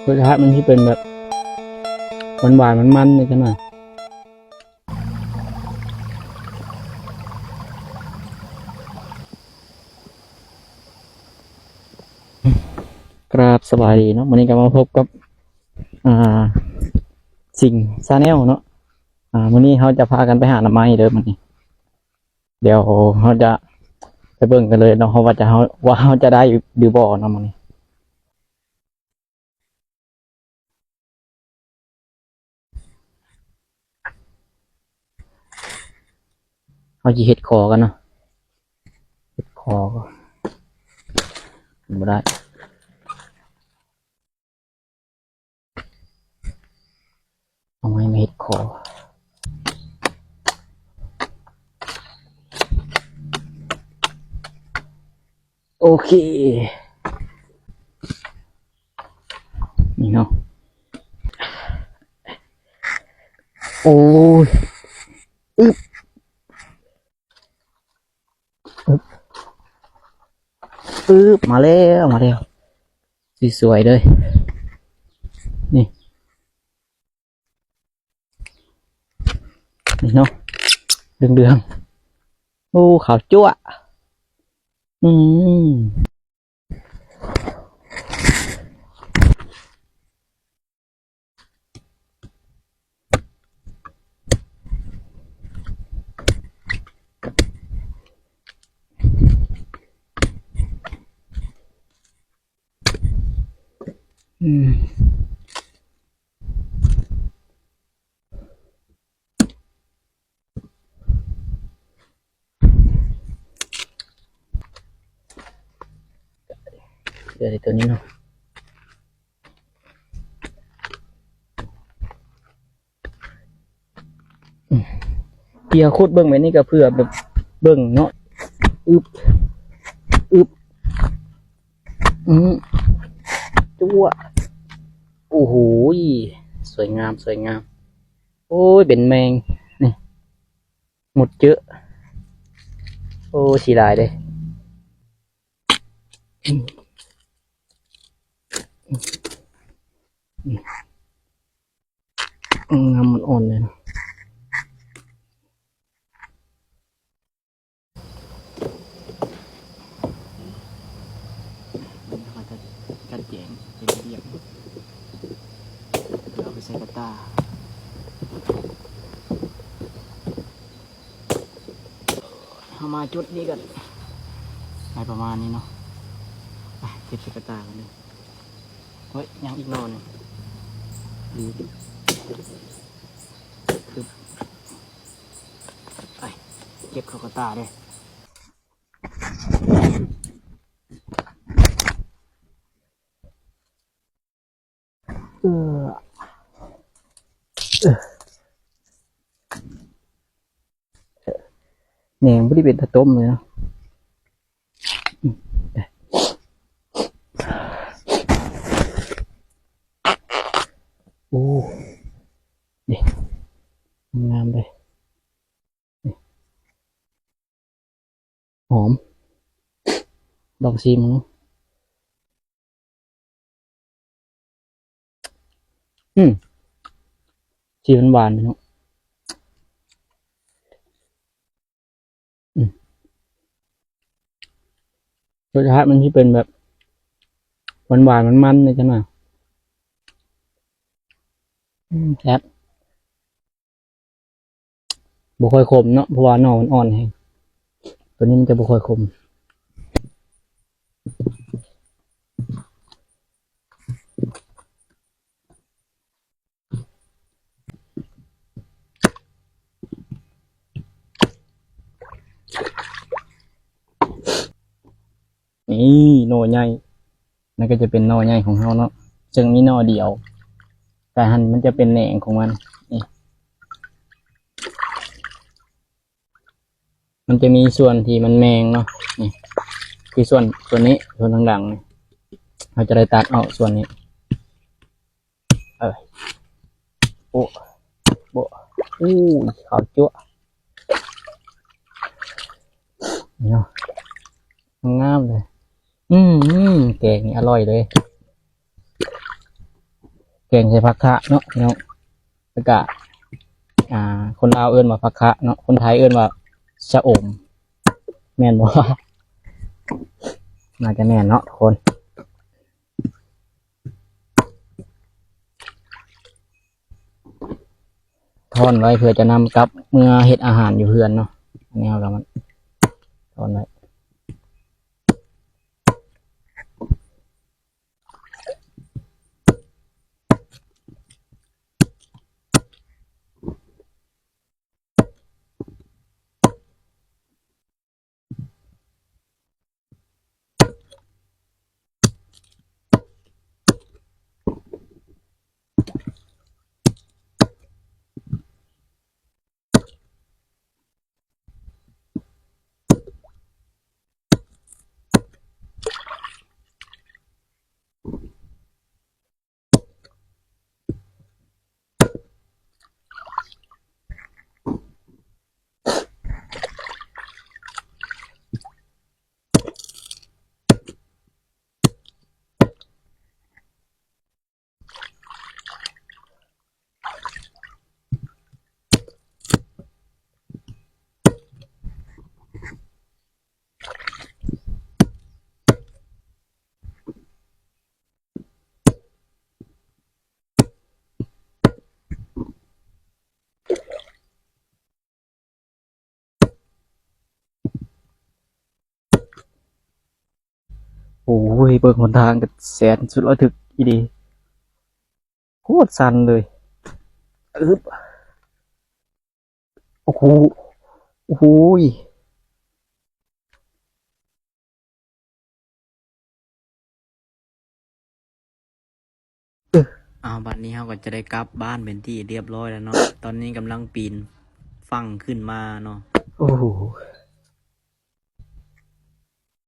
รสชาติมันที่เป็นแบบหวานมันๆเลยจังหน่อยกราบสบายดีเนาะวันนี้ก็มาพบกับสิ่งซาแนลเนาะวันนี้เขาจะพากันไปหาหน่อไม้เด้อมันนี้เดี๋ยวเขาจะไปเบิ่งกันเลยเนาะว่าเขาจะได้หรือบ่เนาะมันนี้เขาจะเฮ็ดคอกันเนาะเฮ็ดคอก็บ่ได้เอาไม้มาเฮ็ดคอโอเคนี่เนาะโอ้ยอึ๊บมาแล้วสวยๆเลยนี่เนาะเดืองๆโอ้ขาวจั๊วอืมเดี๋ยวตัวนี้เนาะเกียร์คุดเบิ้งไว้นี่ก็เพื่อแบบเบิ้งเนาะอึบจั่วโอ้โหสวยงามโอ้ยเป็นแมงนี่หมดเยอะโอ้สีลายเลยงามมันอ่อนเลยนะเขาจะกัดแยงเป็นเรียบเราไปใส่กระตาเอามาจุดนี้กันไปประมาณนี้เนาะไปเก็บใส่กระตากันเลยเฮ้ยยังอีกนอนนึงดีไปเก็บเข้ากระตาเลยแหนงไม่ได้เป็นตะต้มเลยเนาะโอ้นี่งามเลยหอมลองชิมชีมันหวานเนาะรสชาติมันที่เป็นแบบหวานมันเลยจังหน่อยแซ่บบุค่อยขมเนาะเพราะว่าหน่อมันอ่อนแฮงตัวนี้มันจะบุค่อยขมนี่หน่อใหญ่นั่นก็จะเป็นหน่อใหญ่ของเราเนาะซึ่งมีหน่อเดียวแต่หันมันจะเป็นแหนงของมันนี่มันจะมีส่วนที่มันแมงเนาะนี่คือส่วนนี้ส่วนทางหลังนี่เราจะได้ตัดออกส่วนนี้โอ้โบอู้ขาวจั๊วเนาะงามเลยแกงนี่อร่อยเลย แกงใส่ผักคะเนาะพี่น้องแล้วก็คนลาวเอิ้นว่าผักคะเนาะคนไทยเอิ้นว่าชะอมแม่นบ่ น่าจะแม่นเนาะทุกคนทอนไว้เพื่อจะนำกลับเมื่อเฮ็ดอาหารอยู่เฮือนเนาะอันนี้เอาละมันทอนไว้โอ้ยเบิ่งหนทางก็แสนสุดระทึกอีดีโคตรสั่นเลยอึบโอ้โหโอ้โหยบัดนี้เราก็จะได้กลับบ้านเป็นที่เรียบร้อยแล้วเนาะตอนนี้กำลังปีนฝั่งขึ้นมาเนาะโอ้โห